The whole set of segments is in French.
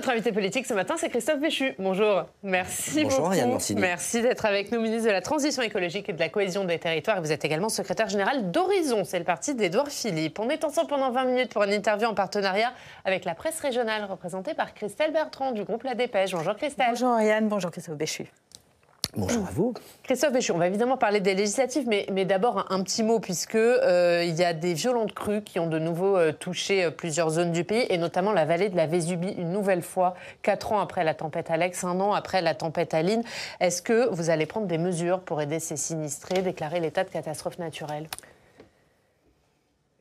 notre invité politique ce matin, c'est Christophe Béchu. Bonjour, merci Bonjour, beaucoup. Ariane, merci d'être avec nous, ministre de la Transition écologique et de la Cohésion des territoires. Vous êtes également secrétaire général d'Horizon, c'est le parti d'Édouard Philippe. On est ensemble pendant 20 minutes pour une interview en partenariat avec la presse régionale, représentée par Christelle Bertrand du groupe La Dépêche. Bonjour Christelle. Bonjour Ariane, bonjour Christophe Béchu. Bonjour à vous. Christophe Béchu, on va évidemment parler des législatives, mais d'abord un petit mot, puisque il y a des violentes crues qui ont de nouveau touché plusieurs zones du pays, et notamment la vallée de la Vésubie, une nouvelle fois, 4 ans après la tempête Alex, 1 an après la tempête Aline. Est-ce que vous allez prendre des mesures pour aider ces sinistrés, déclarer l'état de catastrophe naturelle ?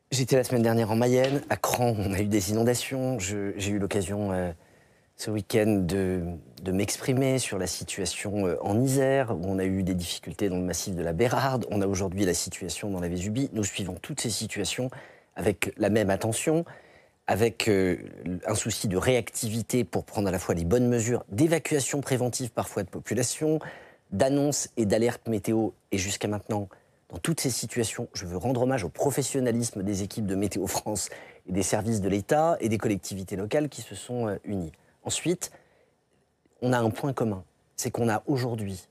J'étais la semaine dernière en Mayenne, à Cran, on a eu des inondations. J'ai eu l'occasion ce week-end de m'exprimer sur la situation en Isère, où on a eu des difficultés dans le massif de la Bérarde. On a aujourd'hui la situation dans la Vésubie. Nous suivons toutes ces situations avec la même attention, avec un souci de réactivité pour prendre à la fois les bonnes mesures d'évacuation préventive parfois de population, d'annonces et d'alertes météo. Et jusqu'à maintenant, dans toutes ces situations, je veux rendre hommage au professionnalisme des équipes de Météo France et des services de l'État et des collectivités locales qui se sont unis. Ensuite, on a un point commun, c'est qu'on a aujourd'hui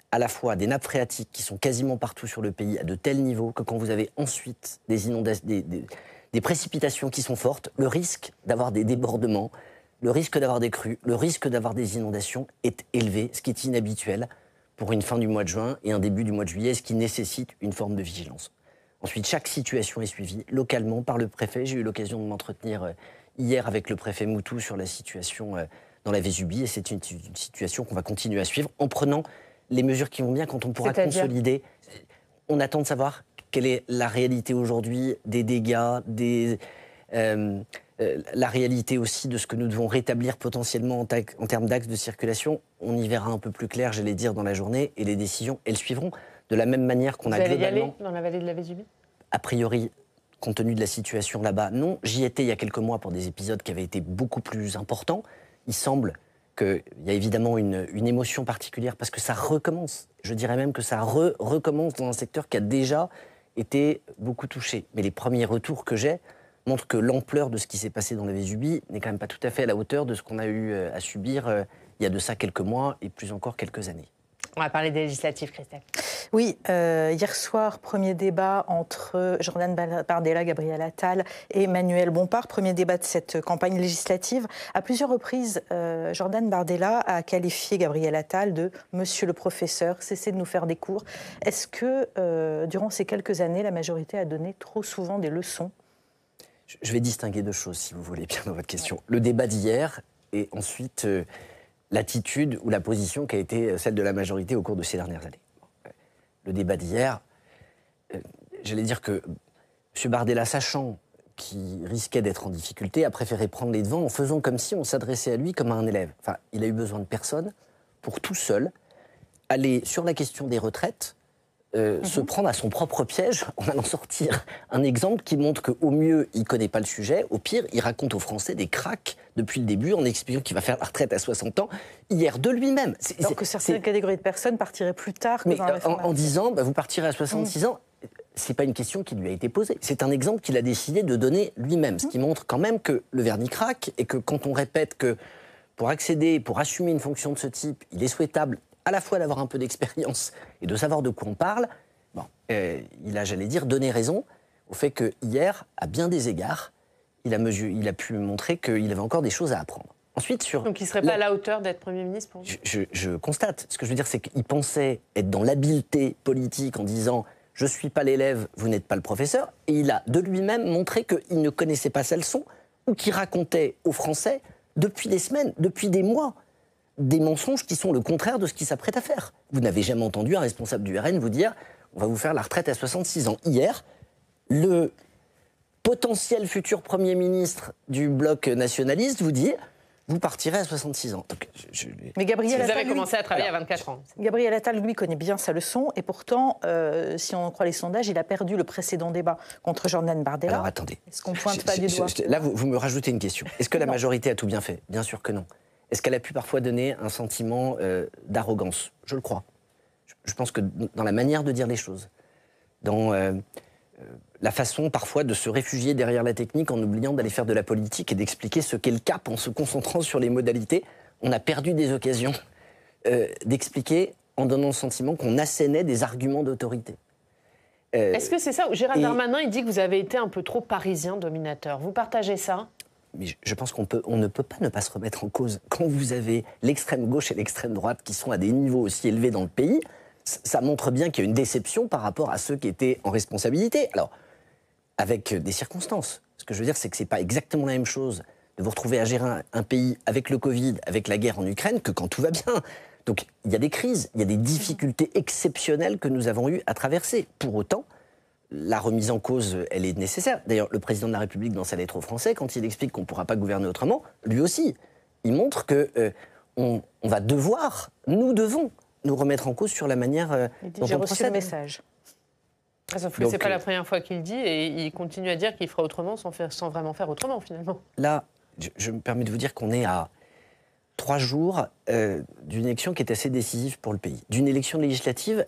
à la fois des nappes phréatiques qui sont quasiment partout sur le pays à de tels niveaux que quand vous avez ensuite des inondations, des précipitations qui sont fortes, le risque d'avoir des débordements, le risque d'avoir des crues, le risque d'avoir des inondations est élevé, ce qui est inhabituel pour une fin du mois de juin et un début du mois de juillet, ce qui nécessite une forme de vigilance. Ensuite, chaque situation est suivie localement par le préfet. J'ai eu l'occasion de m'entretenir hier avec le préfet Moutou sur la situation dans la Vésubie, et c'est une situation qu'on va continuer à suivre en prenant les mesures qui vont bien quand on pourra consolider. On attend de savoir quelle est la réalité aujourd'hui des dégâts, la réalité aussi de ce que nous devons rétablir potentiellement en termes d'axes de circulation. On y verra un peu plus clair, j'allais dire, dans la journée, et les décisions, elles suivront de la même manière qu'on a globalement... Vous allez y aller dans la vallée de la Vésubie ? A priori, compte tenu de la situation là-bas, non. J'y étais il y a quelques mois pour des épisodes qui avaient été beaucoup plus importants. Il semble qu'il y a évidemment une émotion particulière parce que ça recommence. Je dirais même que ça recommence dans un secteur qui a déjà été beaucoup touché. Mais les premiers retours que j'ai montrent que l'ampleur de ce qui s'est passé dans la Vésubie n'est quand même pas tout à fait à la hauteur de ce qu'on a eu à subir il y a de ça quelques mois et plus encore quelques années. On va parler des législatives, Christelle. Oui, hier soir, premier débat entre Jordan Bardella, Gabriel Attal et Manuel Bompard. Premier débat de cette campagne législative. À plusieurs reprises, Jordan Bardella a qualifié Gabriel Attal de « Monsieur le professeur, cessez de nous faire des cours ». Est-ce que, durant ces quelques années, la majorité a donné trop souvent des leçons ? Je vais distinguer deux choses, si vous voulez bien, dans votre question. Le débat d'hier et ensuite l'attitude ou la position qui a été celle de la majorité au cours de ces dernières années. Le débat d'hier, j'allais dire que M. Bardella, sachant qu'il risquait d'être en difficulté, a préféré prendre les devants en faisant comme si on s'adressait à lui comme à un élève. Enfin, il a eu besoin de personne pour tout seul aller sur la question des retraites, se prendre à son propre piège en allant sortir un exemple qui montre qu'au mieux, il ne connaît pas le sujet, au pire, il raconte aux Français des cracks depuis le début en expliquant qu'il va faire la retraite à 60 ans, hier de lui-même. Alors que certaines catégories de personnes partiraient plus tard que dans la réforme. En disant, vous partirez à 66 ans, c'est pas une question qui lui a été posée. C'est un exemple qu'il a décidé de donner lui-même, ce qui montre quand même que le vernis craque et que quand on répète que pour accéder, pour assumer une fonction de ce type, il est souhaitable à la fois d'avoir un peu d'expérience et de savoir de quoi on parle, il a, j'allais dire, donné raison au fait que hier, à bien des égards, il a pu montrer qu'il avait encore des choses à apprendre. Ensuite, donc il ne serait pas à la hauteur d'être Premier ministre pour vous ? Je constate. Ce que je veux dire, c'est qu'il pensait être dans l'habileté politique en disant « je ne suis pas l'élève, vous n'êtes pas le professeur », et il a de lui-même montré qu'il ne connaissait pas sa leçon ou qu'il racontait aux Français depuis des semaines, depuis des mois, des mensonges qui sont le contraire de ce qu'il s'apprête à faire. Vous n'avez jamais entendu un responsable du RN vous dire « on va vous faire la retraite à 66 ans ». Hier, le potentiel futur Premier ministre du bloc nationaliste vous dit « vous partirez à 66 ans ». Donc, mais Gabriel Attal, vous avez commencé à travailler à 24 ans. Gabriel Attal, lui, connaît bien sa leçon, et pourtant, si on en croit les sondages, il a perdu le précédent débat contre Jordan Bardella. Alors attendez. Est-ce qu'on pointe pas du doigt ? Là, vous me rajoutez une question. Est-ce que la majorité a tout bien fait ? Bien sûr que non. Est-ce qu'elle a pu parfois donner un sentiment d'arrogance ? Je le crois. Je pense que dans la manière de dire les choses, dans la façon parfois de se réfugier derrière la technique en oubliant d'aller faire de la politique et d'expliquer ce qu'est le cap en se concentrant sur les modalités. On a perdu des occasions d'expliquer en donnant le sentiment qu'on assénait des arguments d'autorité. Est-ce que c'est ça? Gérald Darmanin, il dit que vous avez été un peu trop parisien dominateur. Vous partagez ça? Mais je pense qu'on ne peut pas ne pas se remettre en cause. Quand vous avez l'extrême gauche et l'extrême droite qui sont à des niveaux aussi élevés dans le pays, ça montre bien qu'il y a une déception par rapport à ceux qui étaient en responsabilité. Alors, avec des circonstances. Ce que je veux dire, c'est que ce n'est pas exactement la même chose de vous retrouver à gérer un pays avec le Covid, avec la guerre en Ukraine, que quand tout va bien. Donc, il y a des crises, il y a des difficultés exceptionnelles que nous avons eues à traverser. Pour autant, la remise en cause, elle est nécessaire. D'ailleurs, le président de la République, dans sa lettre aux Français, quand il explique qu'on ne pourra pas gouverner autrement, lui aussi, il montre qu'on va devoir, nous devons, nous remettre en cause sur la manière dont j'ai on reçu procède. le message. Sauf que ce n'est pas la première fois qu'il le dit, et il continue à dire qu'il fera autrement sans vraiment faire autrement, finalement. Là, je me permets de vous dire qu'on est à 3 jours d'une élection qui est assez décisive pour le pays. D'une élection législative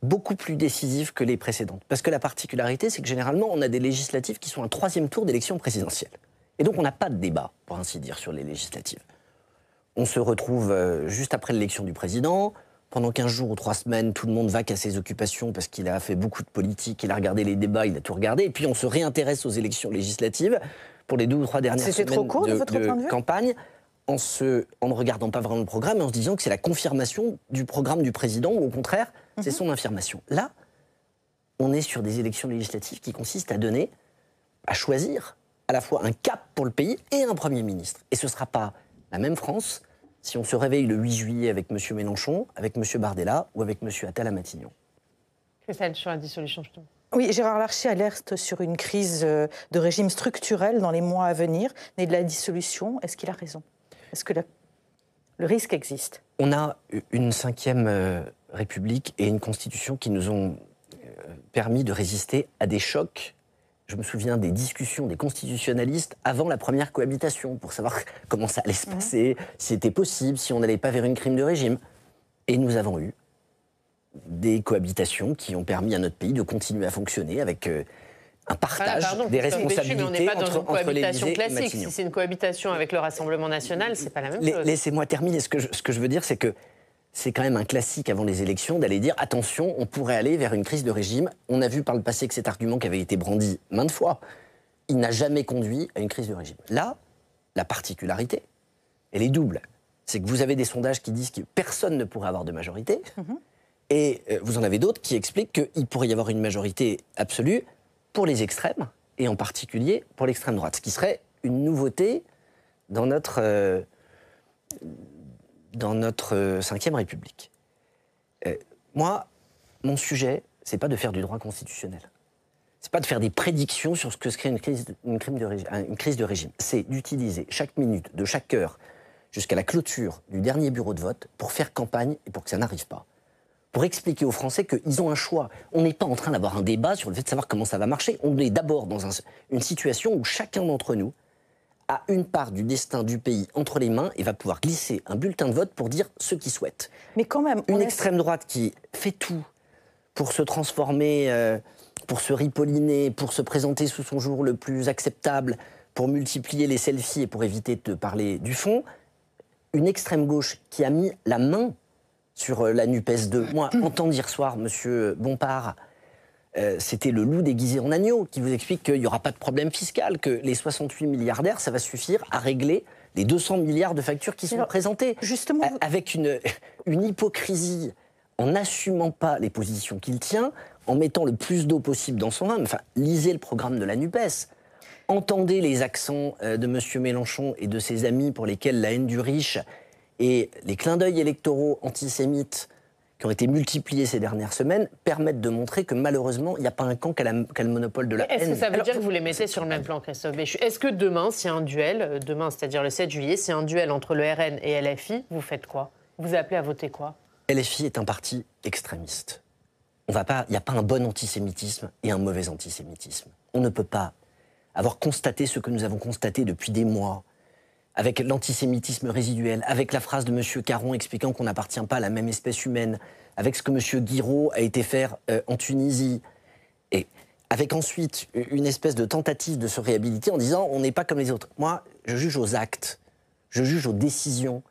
beaucoup plus décisive que les précédentes. Parce que la particularité, c'est que généralement, on a des législatives qui sont un 3e tour d'élection présidentielle. Et donc, on n'a pas de débat, pour ainsi dire, sur les législatives. On se retrouve juste après l'élection du président. Pendant 15 jours ou 3 semaines, tout le monde va qu'à ses occupations parce qu'il a fait beaucoup de politique, il a regardé les débats, il a tout regardé. Et puis, on se réintéresse aux élections législatives pour les 2 ou 3 dernières semaines trop court, de votre point de vue campagne. En ne regardant pas vraiment le programme et en se disant que c'est la confirmation du programme du président ou au contraire, c'est son infirmation. Là, on est sur des élections législatives qui consistent à choisir à la fois un cap pour le pays et un Premier ministre. Et ce ne sera pas la même France si on se réveille le 8 juillet avec M. Mélenchon, avec M. Bardella ou avec M. Attal à Matignon. Christelle, sur la dissolution, justement. Oui, Gérard Larcher alerte sur une crise de régime structurel dans les mois à venir, née de la dissolution. Est-ce qu'il a raison? Est-ce que le risque existe? On a une 5e République et une Constitution qui nous ont permis de résister à des chocs. Je me souviens des discussions des constitutionnalistes avant la première cohabitation pour savoir comment ça allait se passer, si c'était possible, si on n'allait pas vers une crime de régime. Et nous avons eu des cohabitations qui ont permis à notre pays de continuer à fonctionner avec un partage des responsabilités mais on n'est pas dans une cohabitation classique. Matignon. Si c'est une cohabitation avec le Rassemblement national, c'est pas la même chose. Laissez-moi terminer. Ce que je veux dire, c'est que c'est quand même un classique avant les élections d'aller dire attention, on pourrait aller vers une crise de régime. On a vu par le passé que cet argument qui avait été brandi maintes fois, il n'a jamais conduit à une crise de régime. Là, la particularité, elle est double. C'est que vous avez des sondages qui disent que personne ne pourrait avoir de majorité, et vous en avez d'autres qui expliquent qu'il pourrait y avoir une majorité absolue pour les extrêmes, et en particulier pour l'extrême droite, ce qui serait une nouveauté dans notre 5e République. Moi, mon sujet, c'est pas de faire du droit constitutionnel. C'est pas de faire des prédictions sur ce que serait une crise de régime. C'est d'utiliser chaque minute de chaque heure jusqu'à la clôture du dernier bureau de vote pour faire campagne et pour que ça n'arrive pas. Pour expliquer aux Français qu'ils ont un choix. On n'est pas en train d'avoir un débat sur le fait de savoir comment ça va marcher. On est d'abord dans une situation où chacun d'entre nous a une part du destin du pays entre les mains et va pouvoir glisser un bulletin de vote pour dire ce qu'il souhaite. Mais quand même, une extrême droite qui fait tout pour se transformer, pour se ripolliner, pour se présenter sous son jour le plus acceptable, pour multiplier les selfies et pour éviter de parler du fond. Une extrême gauche qui a mis la main sur la NUPES 2. Moi, entendre hier soir M. Bompard, c'était le loup déguisé en agneau, qui vous explique qu'il n'y aura pas de problème fiscal, que les 68 milliardaires, ça va suffire à régler les 200 milliards de factures qui sont présentées. Justement, avec une hypocrisie, en n'assumant pas les positions qu'il tient, en mettant le plus d'eau possible dans son vin. Enfin, lisez le programme de la NUPES. Entendez les accents de M. Mélenchon et de ses amis pour lesquels la haine du riche et les clins d'œil électoraux antisémites qui ont été multipliés ces dernières semaines permettent de montrer que malheureusement, il n'y a pas un camp qui a le monopole de la haine. Est-ce que ça veut dire que vous les mettez sur le même plan, Christophe Béchu? Est-ce que demain, s'il y a un duel, c'est-à-dire le 7 juillet, s'il y a un duel entre le RN et LFI, vous faites quoi? Vous appelez à voter quoi? LFI est un parti extrémiste. Il n'y a pas un bon antisémitisme et un mauvais antisémitisme. On ne peut pas avoir constaté ce que nous avons constaté depuis des mois, avec l'antisémitisme résiduel, avec la phrase de M. Caron expliquant qu'on n'appartient pas à la même espèce humaine, avec ce que M. Guiraud a été faire en Tunisie. Et avec ensuite une espèce de tentative de se réhabiliter en disant on n'est pas comme les autres. Moi, je juge aux actes, je juge aux décisions.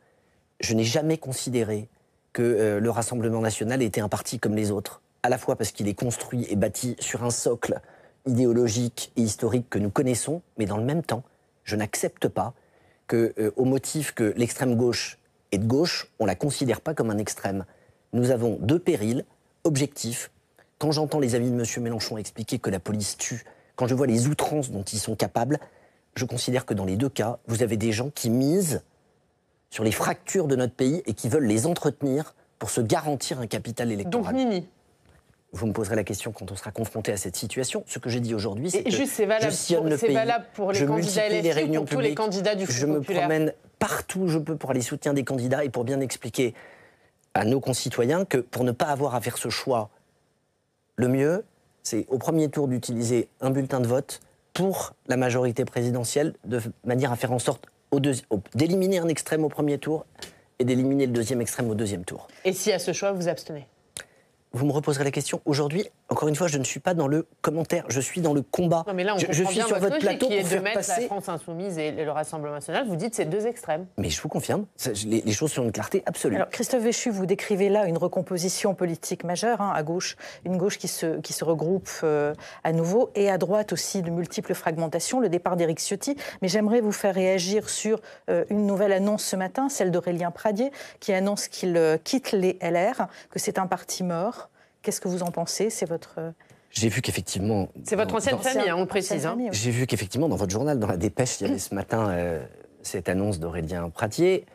Je n'ai jamais considéré que le Rassemblement national était un parti comme les autres, à la fois parce qu'il est construit et bâti sur un socle idéologique et historique que nous connaissons, mais dans le même temps, je n'accepte pas que, au motif que l'extrême gauche est de gauche, on ne la considère pas comme un extrême. Nous avons deux périls objectifs. Quand j'entends les amis de M. Mélenchon expliquer que la police tue, quand je vois les outrances dont ils sont capables, je considère que dans les deux cas, vous avez des gens qui misent sur les fractures de notre pays et qui veulent les entretenir pour se garantir un capital électoral. Donc Nini. Vous me poserez la question quand on sera confronté à cette situation. Ce que j'ai dit aujourd'hui, c'est que c'est valable, valable pour les candidats LFI ou pour tous les candidats du Front Populaire. Je me promène partout où je peux pour aller soutenir des candidats et pour bien expliquer à nos concitoyens que pour ne pas avoir à faire ce choix, le mieux, c'est au premier tour d'utiliser un bulletin de vote pour la majorité présidentielle, de manière à faire en sorte d'éliminer un extrême au premier tour et d'éliminer le deuxième extrême au deuxième tour. Et si à ce choix, vous abstenez ? Vous me reposerez la question. Aujourd'hui, encore une fois, je ne suis pas dans le commentaire, je suis dans le combat. Non, mais là, on je suis sur votre plateau qui est pour de faire mettre passer la France insoumise et le Rassemblement national. Vous dites c'est deux extrêmes. Mais je vous confirme, les choses sont une clarté absolue. Alors, Christophe Béchu, vous décrivez là une recomposition politique majeure, à gauche, une gauche qui se regroupe à nouveau, et à droite aussi de multiples fragmentations, le départ d'Éric Ciotti. Mais j'aimerais vous faire réagir sur une nouvelle annonce ce matin, celle d'Aurélien Pradié, qui annonce qu'il quitte les LR, que c'est un parti mort. Qu'est-ce que vous en pensez ? C'est votre... J'ai vu qu'effectivement... C'est votre ancienne famille, on le précise. Famille, oui. J'ai vu qu'effectivement, dans votre journal, dans la Dépêche, il y avait ce matin cette annonce d'Aurélien Pradié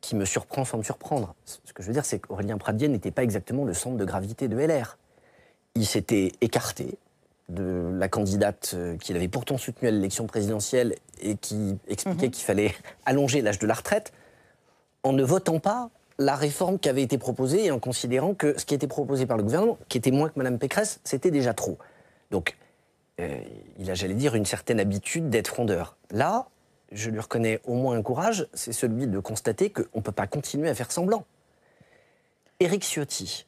qui me surprend sans me surprendre. Ce que je veux dire, c'est qu'Aurélien Pradié n'était pas exactement le centre de gravité de LR. Il s'était écarté de la candidate qu'il avait pourtant soutenue à l'élection présidentielle et qui expliquait qu'il fallait allonger l'âge de la retraite en ne votant pas la réforme qui avait été proposée et en considérant que ce qui était proposé par le gouvernement, qui était moins que Mme Pécresse, c'était déjà trop. Donc, il a, j'allais dire, une certaine habitude d'être frondeur. Là, je lui reconnais au moins un courage, c'est celui de constater qu'on ne peut pas continuer à faire semblant. Éric Ciotti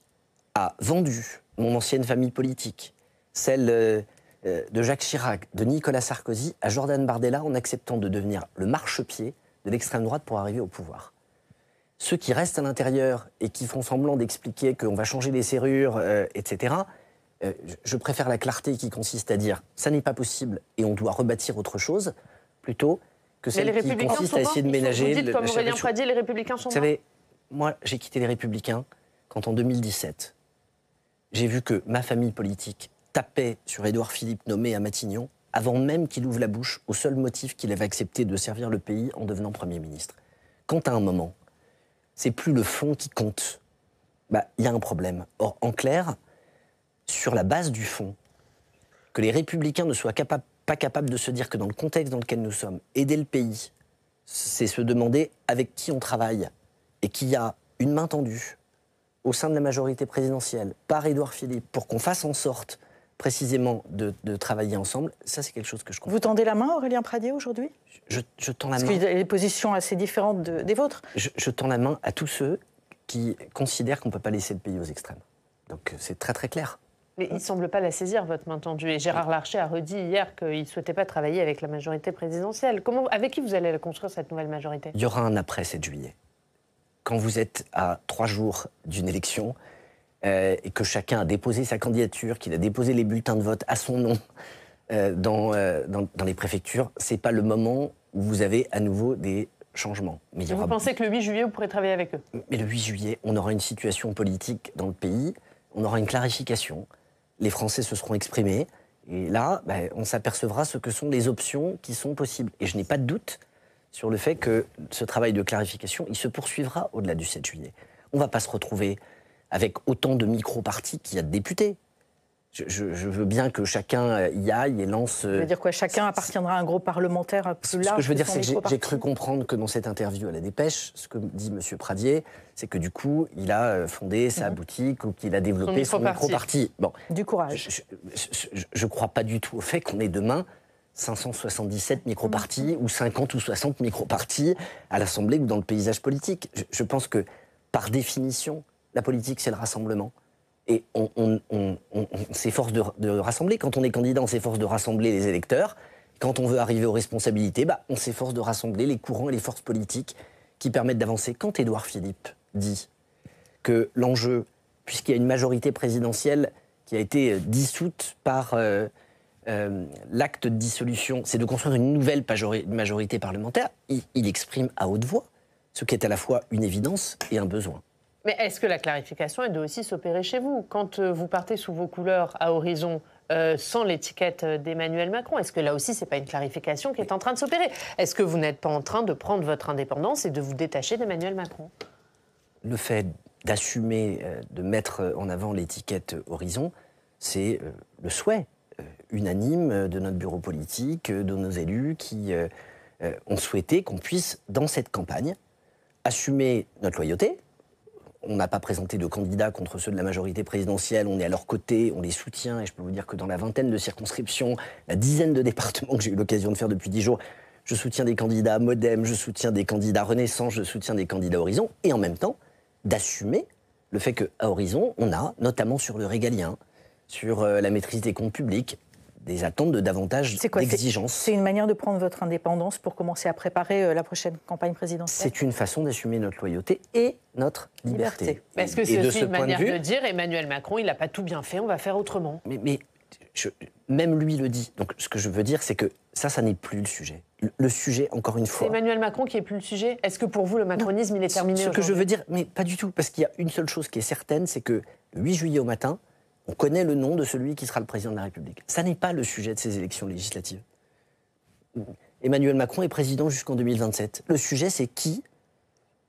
a vendu mon ancienne famille politique, celle de Jacques Chirac, de Nicolas Sarkozy, à Jordan Bardella en acceptant de devenir le marchepied de l'extrême droite pour arriver au pouvoir. Ceux qui restent à l'intérieur et qui font semblant d'expliquer qu'on va changer les serrures, etc., je préfère la clarté qui consiste à dire ça n'est pas possible et on doit rebâtir autre chose, plutôt que celle qui consiste à essayer de ménager... Vous dites comme Aurélien Pradié, les Républicains sont morts. Vous savez, moi, j'ai quitté les Républicains quand en 2017, j'ai vu que ma famille politique tapait sur Édouard Philippe nommé à Matignon avant même qu'il ouvre la bouche au seul motif qu'il avait accepté de servir le pays en devenant Premier ministre. Quand à un moment, c'est plus le fond qui compte, y a un problème. Or, en clair, sur la base du fond, que les Républicains ne soient pas capables de se dire que dans le contexte dans lequel nous sommes, aider le pays, c'est se demander avec qui on travaille et qu'il y a une main tendue au sein de la majorité présidentielle par Édouard Philippe pour qu'on fasse en sorte précisément de travailler ensemble, ça c'est quelque chose que je comprends. Vous tendez la main à Aurélien Pradié aujourd'hui ? Je tends la main. Parce qu'il y a des positions assez différentes des vôtres. Je tends la main à tous ceux qui considèrent qu'on ne peut pas laisser le pays aux extrêmes. Donc c'est très très clair. Mais il ne semble pas la saisir, votre main tendue. Et Gérard Larcher a redit hier qu'il ne souhaitait pas travailler avec la majorité présidentielle. Avec qui vous allez la construire, cette nouvelle majorité ? Il y aura un après 7 juillet. Quand vous êtes à 3 jours d'une élection et que chacun a déposé sa candidature, qu'il a déposé les bulletins de vote à son nom dans les préfectures, ce n'est pas le moment où vous avez à nouveau des changements. Mais vous pensez que le 8 juillet, vous pourrez travailler avec eux ? Mais le 8 juillet, on aura une situation politique dans le pays, on aura une clarification, les Français se seront exprimés, et là, on s'apercevra ce que sont les options qui sont possibles. Et je n'ai pas de doute sur le fait que ce travail de clarification, il se poursuivra au-delà du 7 juillet. On ne va pas se retrouver avec autant de micro-partis qu'il y a de députés. Je veux bien que chacun y aille et lance... Ça veut dire quoi ? Chacun appartiendra à un groupe parlementaire plus large. Ce que je veux dire, c'est que j'ai cru comprendre que dans cette interview à la Dépêche, ce que dit M. Pradié, c'est que du coup, il a fondé sa boutique ou qu'il a développé son micro-parti. Bon, du courage. Je ne crois pas du tout au fait qu'on ait demain 577 micro-partis ou 50 ou 60 micro-partis à l'Assemblée ou dans le paysage politique. Je pense que, par définition, la politique, c'est le rassemblement. Et on s'efforce de rassembler. Quand on est candidat, on s'efforce de rassembler les électeurs. Quand on veut arriver aux responsabilités, on s'efforce de rassembler les courants et les forces politiques qui permettent d'avancer. Quand Édouard Philippe dit que l'enjeu, puisqu'il y a une majorité présidentielle qui a été dissoute par l'acte de dissolution, c'est de construire une nouvelle majorité parlementaire, il exprime à haute voix ce qui est à la fois une évidence et un besoin. Mais est-ce que la clarification, elle doit aussi s'opérer chez vous? Quand vous partez sous vos couleurs à horizon, sans l'étiquette d'Emmanuel Macron, est-ce que là aussi, ce n'est pas une clarification qui est en train de s'opérer? Est-ce que vous n'êtes pas en train de prendre votre indépendance et de vous détacher d'Emmanuel Macron? Le fait d'assumer, de mettre en avant l'étiquette horizon, c'est le souhait unanime de notre bureau politique, de nos élus qui ont souhaité qu'on puisse, dans cette campagne, assumer notre loyauté. On n'a pas présenté de candidats contre ceux de la majorité présidentielle, on est à leur côté, on les soutient, et je peux vous dire que dans la vingtaine de circonscriptions, la dizaine de départements que j'ai eu l'occasion de faire depuis 10 jours, je soutiens des candidats Modem, je soutiens des candidats Renaissance, je soutiens des candidats Horizon, et en même temps, d'assumer le fait qu'à Horizon, on a, notamment sur le régalien, sur la maîtrise des comptes publics, des attentes de davantage d'exigences. C'est une manière de prendre votre indépendance pour commencer à préparer la prochaine campagne présidentielle? C'est une façon d'assumer notre loyauté et notre liberté. Est-ce que c'est aussi une manière de dire Emmanuel Macron, il n'a pas tout bien fait, on va faire autrement? Mais même lui le dit. Donc ce que je veux dire, c'est que ça n'est plus le sujet. Le sujet, encore une fois... C'est Emmanuel Macron qui n'est plus le sujet? Est-ce que pour vous, le macronisme, il est terminé aujourd'hui? Ce que je veux dire, mais pas du tout, parce qu'il y a une seule chose qui est certaine, c'est que le 8 juillet au matin, on connaît le nom de celui qui sera le président de la République. Ça n'est pas le sujet de ces élections législatives. Emmanuel Macron est président jusqu'en 2027. Le sujet, c'est qui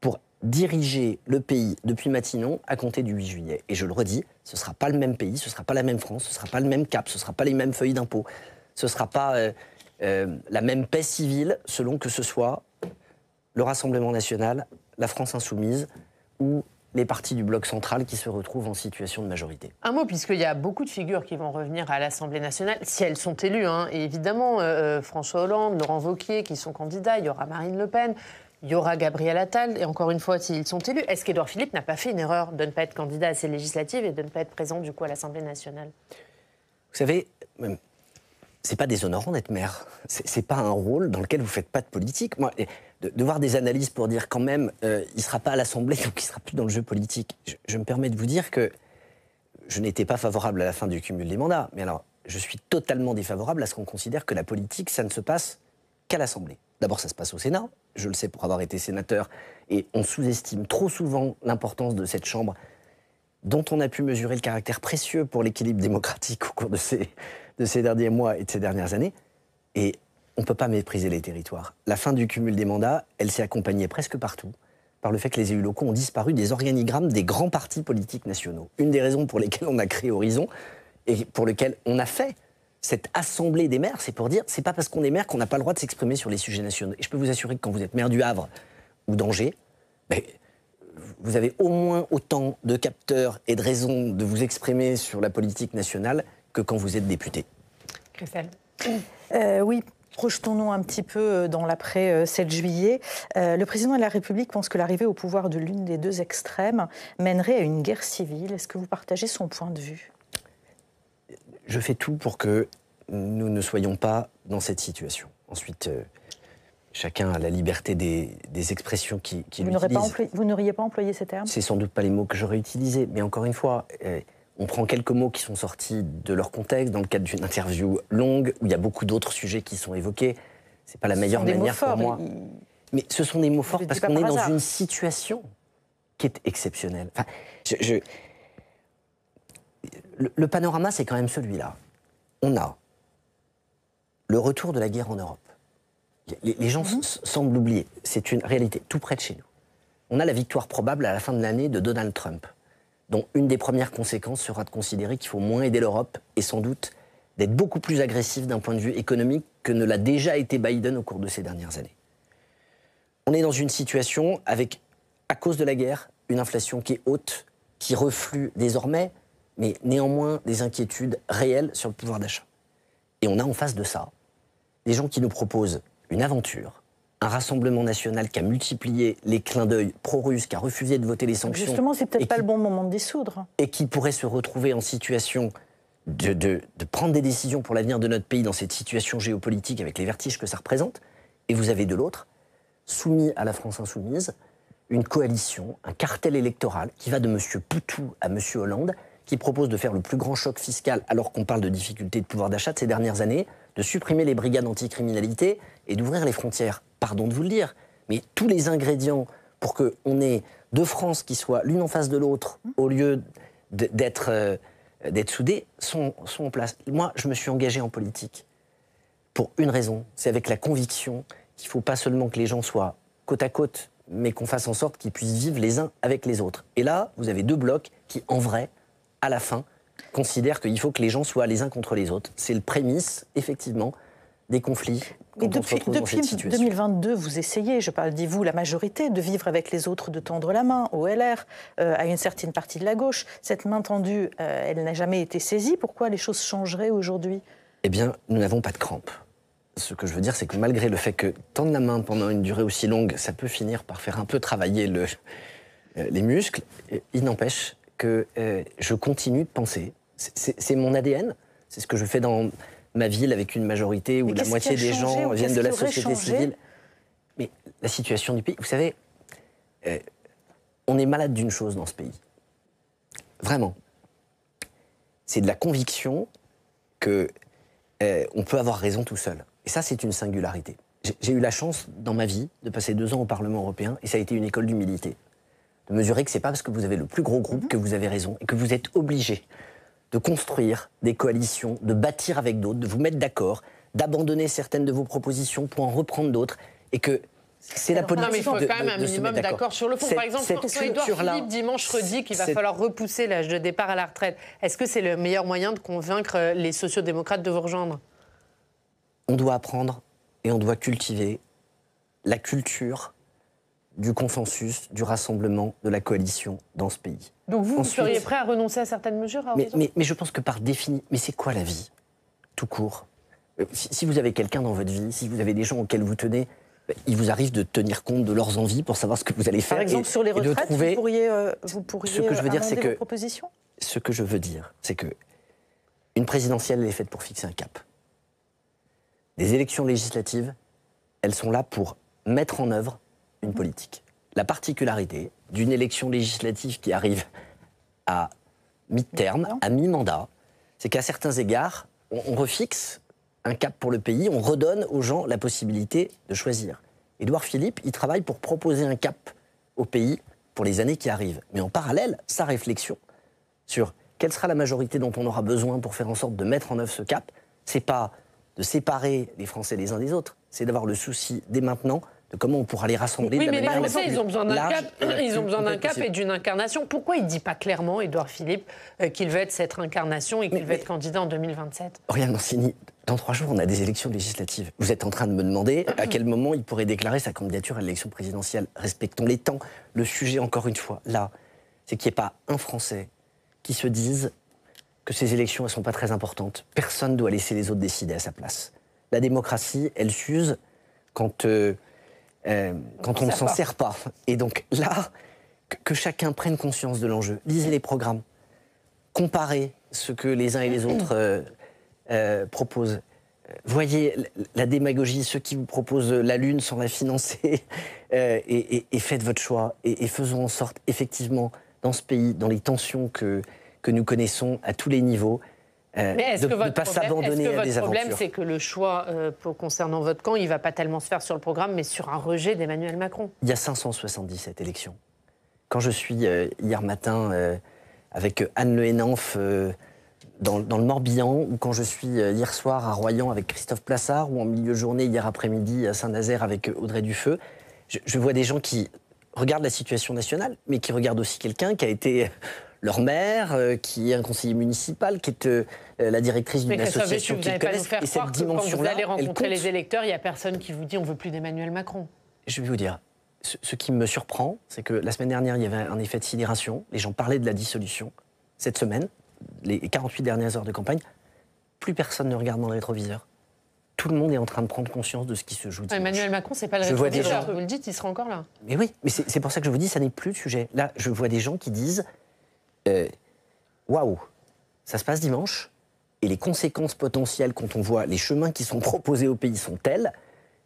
pour diriger le pays depuis Matignon à compter du 8 juillet. Et je le redis, ce ne sera pas le même pays, ce ne sera pas la même France, ce ne sera pas le même cap, ce ne sera pas les mêmes feuilles d'impôt, ce ne sera pas la même paix civile selon que ce soit le Rassemblement national, la France insoumise ou les partis du bloc central qui se retrouvent en situation de majorité. Un mot, puisqu'il y a beaucoup de figures qui vont revenir à l'Assemblée nationale, si elles sont élues. Et évidemment, François Hollande, Laurent Wauquiez qui sont candidats, il y aura Marine Le Pen, il y aura Gabriel Attal, et encore une fois, s'ils sont élus, est-ce qu'Édouard Philippe n'a pas fait une erreur de ne pas être candidat à ces législatives et de ne pas être présent du coup à l'Assemblée nationale? Vous savez, c'est pas déshonorant d'être maire. C'est pas un rôle dans lequel vous faites pas de politique. Moi, de voir des analyses pour dire quand même, il sera pas à l'Assemblée, donc il sera plus dans le jeu politique. Je me permets de vous dire que je n'étais pas favorable à la fin du cumul des mandats. Mais alors, je suis totalement défavorable à ce qu'on considère que la politique, ça ne se passe qu'à l'Assemblée. D'abord, ça se passe au Sénat. Je le sais pour avoir été sénateur. Et on sous-estime trop souvent l'importance de cette Chambre, dont on a pu mesurer le caractère précieux pour l'équilibre démocratique au cours de ces derniers mois et de ces dernières années. Et on ne peut pas mépriser les territoires. La fin du cumul des mandats, elle s'est accompagnée presque partout par le fait que les élus locaux ont disparu des organigrammes des grands partis politiques nationaux. Une des raisons pour lesquelles on a créé Horizon et pour lesquelles on a fait cette assemblée des maires, c'est pour dire, c'est pas parce qu'on est maire qu'on n'a pas le droit de s'exprimer sur les sujets nationaux. Et je peux vous assurer que quand vous êtes maire du Havre ou d'Angers, vous avez au moins autant de capteurs et de raisons de vous exprimer sur la politique nationale que quand vous êtes député. Christelle. Oui. Projetons-nous un petit peu dans l'après 7 juillet. Le président de la République pense que l'arrivée au pouvoir de l'une des deux extrêmes mènerait à une guerre civile. Est-ce que vous partagez son point de vue? Je fais tout pour que nous ne soyons pas dans cette situation. Ensuite, chacun a la liberté des expressions qu'il utilise. Vous n'auriez pas employé ces termes? C'est sans doute pas les mots que j'aurais utilisés, mais encore une fois... on prend quelques mots qui sont sortis de leur contexte, dans le cadre d'une interview longue, où il y a beaucoup d'autres sujets qui sont évoqués. C'est pas la meilleure manière pour moi. Mais ce sont des mots forts parce qu'on est dans une situation qui est exceptionnelle. Enfin, le panorama, c'est quand même celui-là. On a le retour de la guerre en Europe. Les gens semblent l'oublier. C'est une réalité tout près de chez nous. On a la victoire probable à la fin de l'année de Donald Trump, dont une des premières conséquences sera de considérer qu'il faut moins aider l'Europe et sans doute d'être beaucoup plus agressif d'un point de vue économique que ne l'a déjà été Biden au cours de ces dernières années. On est dans une situation avec, à cause de la guerre, une inflation qui est haute, qui reflue désormais, mais néanmoins des inquiétudes réelles sur le pouvoir d'achat. Et on a en face de ça des gens qui nous proposent une aventure un Rassemblement national qui a multiplié les clins d'œil pro-russes, qui a refusé de voter les sanctions. Justement, c'est peut-être pas le bon moment de dissoudre. Et qui pourrait se retrouver en situation de prendre des décisions pour l'avenir de notre pays dans cette situation géopolitique avec les vertiges que ça représente. Et vous avez de l'autre, soumis à la France insoumise, une coalition, un cartel électoral qui va de M. Poutou à M. Hollande, qui propose de faire le plus grand choc fiscal alors qu'on parle de difficultés de pouvoir d'achat de ces dernières années, de supprimer les brigades anticriminalité et d'ouvrir les frontières. Pardon de vous le dire, mais tous les ingrédients pour qu'on ait deux France qui soient l'une en face de l'autre au lieu d'être soudées sont en place. Moi, je me suis engagé en politique pour une raison, c'est avec la conviction qu'il ne faut pas seulement que les gens soient côte à côte, mais qu'on fasse en sorte qu'ils puissent vivre les uns avec les autres. Et là, vous avez deux blocs qui, en vrai, à la fin, considèrent qu'il faut que les gens soient les uns contre les autres. C'est le prémisse, effectivement, des conflits. Mais depuis 2022, vous essayez, je parle, dis-vous, la majorité, de vivre avec les autres, de tendre la main au LR, à une certaine partie de la gauche. Cette main tendue, elle n'a jamais été saisie. Pourquoi les choses changeraient aujourd'hui ? Eh bien, nous n'avons pas de crampes. Ce que je veux dire, c'est que malgré le fait que tendre la main pendant une durée aussi longue, ça peut finir par faire un peu travailler les muscles, il n'empêche que je continue de penser. C'est mon ADN, c'est ce que je fais dans ma ville avec une majorité où la moitié des gens viennent de la société civile. Mais la situation du pays, vous savez, on est malade d'une chose dans ce pays. Vraiment. C'est de la conviction que on peut avoir raison tout seul. Et ça, c'est une singularité. J'ai eu la chance, dans ma vie, de passer 2 ans au Parlement européen, et ça a été une école d'humilité. De mesurer que c'est pas parce que vous avez le plus gros groupe que vous avez raison, et que vous êtes obligé de construire des coalitions, de bâtir avec d'autres, de vous mettre d'accord, d'abandonner certaines de vos propositions pour en reprendre d'autres, et que c'est la politique. Non, mais il faut quand même un minimum d'accord sur le fond. Par exemple, quand Édouard Philippe dimanche redit qu'il va falloir repousser l'âge de départ à la retraite, est-ce que c'est le meilleur moyen de convaincre les sociodémocrates de vous rejoindre ? On doit apprendre et on doit cultiver la culture du consensus, du rassemblement, de la coalition dans ce pays. Donc vous seriez prêt à renoncer à certaines mesures mais je pense que par définition... Mais c'est quoi la vie, tout court ? Si vous avez quelqu'un dans votre vie, si vous avez des gens auxquels vous tenez, il vous arrive de tenir compte de leurs envies pour savoir ce que vous allez faire. Par exemple, sur les retraites, vous pourriez ce que je veux dire, c'est que vos propositions ? Ce que je veux dire, c'est que une présidentielle, elle est faite pour fixer un cap. Des élections législatives, elles sont là pour mettre en œuvre une politique. La particularité d'une élection législative qui arrive à mi-terme, à mi-mandat, c'est qu'à certains égards, on refixe un cap pour le pays, on redonne aux gens la possibilité de choisir. Édouard Philippe, il travaille pour proposer un cap au pays pour les années qui arrivent. Mais en parallèle, sa réflexion sur quelle sera la majorité dont on aura besoin pour faire en sorte de mettre en œuvre ce cap, c'est pas de séparer les Français les uns des autres, c'est d'avoir le souci dès maintenant de comment on pourra les rassembler. Oui, de la mais manière les Français, ils ont besoin d'un cap, ils ont besoin d'un cap et d'une incarnation. Pourquoi il ne dit pas clairement, Édouard Philippe, qu'il veut être cette incarnation et qu'il veut être candidat en 2027 ? Oriane Mancini, dans 3 jours, on a des élections législatives. Vous êtes en train de me demander à quel moment il pourrait déclarer sa candidature à l'élection présidentielle. Respectons les temps. Le sujet, encore une fois, là, c'est qu'il n'y ait pas un Français qui se dise que ces élections, elles ne sont pas très importantes. Personne ne doit laisser les autres décider à sa place. La démocratie, elle s'use quand on ne s'en sert pas. Et donc là, que chacun prenne conscience de l'enjeu. Lisez les programmes. Comparez ce que les uns et les autres proposent. Voyez la démagogie, ceux qui vous proposent la Lune sans la financer, et faites votre choix. Et faisons en sorte, effectivement, dans ce pays, dans les tensions que nous connaissons à tous les niveaux, de ne pas s'abandonner à des aventures. Est-ce que votre problème, c'est que le choix concernant votre camp, il ne va pas tellement se faire sur le programme, mais sur un rejet d'Emmanuel Macron ? Il y a 577 élections. Quand je suis hier matin avec Anne Le Hénanf dans le Morbihan, ou quand je suis hier soir à Royan avec Christophe Plassard, ou en milieu de journée hier après-midi à Saint-Nazaire avec Audrey Dufeu, je vois des gens qui regardent la situation nationale, mais qui regardent aussi quelqu'un qui a été leur maire, qui est un conseiller municipal, qui est la directrice d'une association qu'ils connaissent. Et cette dimension-là, quand vous allez rencontrer les électeurs, il n'y a personne qui vous dit on ne veut plus d'Emmanuel Macron. Je vais vous dire, ce qui me surprend, c'est que la semaine dernière, il y avait un effet de sidération. Les gens parlaient de la dissolution. Cette semaine, les 48 dernières heures de campagne, plus personne ne regarde dans le rétroviseur. tout le monde est en train de prendre conscience de ce qui se joue dimanche. Emmanuel Macron, c'est pas le rétroviseur. Vous le dites, il sera encore là. Mais oui, mais c'est pour ça que je vous dis, ça n'est plus le sujet. Là, je vois des gens qui disent waouh, ça se passe dimanche, et les conséquences potentielles, quand on voit les chemins qui sont proposés au pays, sont telles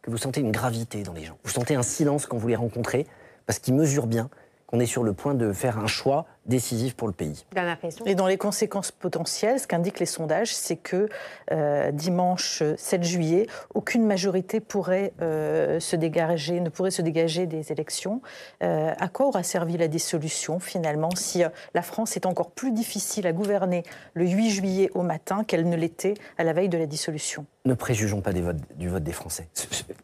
que vous sentez une gravité dans les gens. Vous sentez un silence quand vous les rencontrez, parce qu'ils mesurent bien qu'on est sur le point de faire un choix décisif pour le pays. Dernière question. Et dans les conséquences potentielles, ce qu'indiquent les sondages, c'est que dimanche 7 juillet, aucune majorité ne pourrait se dégager des élections. À quoi aura servi la dissolution, finalement, si la France est encore plus difficile à gouverner le 8 juillet au matin qu'elle ne l'était à la veille de la dissolution? Ne préjugeons pas du vote des Français.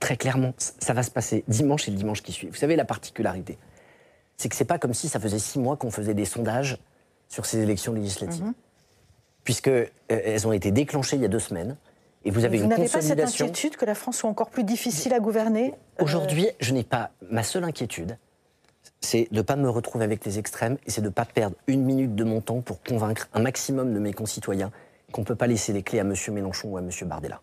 Très clairement, ça va se passer dimanche et le dimanche qui suit. Vous savez, la particularité, c'est que c'est pas comme si ça faisait 6 mois qu'on faisait des sondages sur ces élections législatives. Puisqu'elles ont été déclenchées il y a 2 semaines. Et vous avez une consolidation. Vous n'avez pas cette inquiétude que la France soit encore plus difficile à gouverner Aujourd'hui, je n'ai pas... Ma seule inquiétude, c'est de ne pas me retrouver avec les extrêmes et c'est de ne pas perdre 1 minute de mon temps pour convaincre un maximum de mes concitoyens qu'on ne peut pas laisser les clés à M. Mélenchon ou à M. Bardella.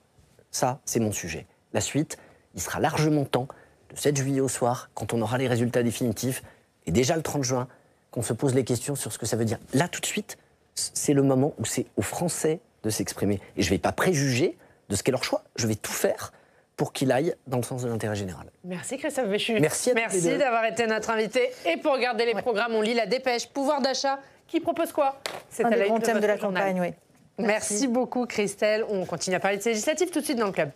Ça, c'est mon sujet. La suite, il sera largement temps, de 7 juillet au soir, quand on aura les résultats définitifs, et déjà le 30 juin, qu'on se pose les questions sur ce que ça veut dire. Là, tout de suite, c'est le moment où c'est aux Français de s'exprimer. Et je ne vais pas préjuger de ce qu'est leur choix. Je vais tout faire pour qu'il aille dans le sens de l'intérêt général. Merci Christophe Béchu. Merci d'avoir été notre invité. Et pour regarder les programmes, on lit La Dépêche, pouvoir d'achat. Qui propose quoi? C'est un des grands thèmes de la campagne, oui. Merci beaucoup Christelle. On continue à parler de ces législatives tout de suite dans le club.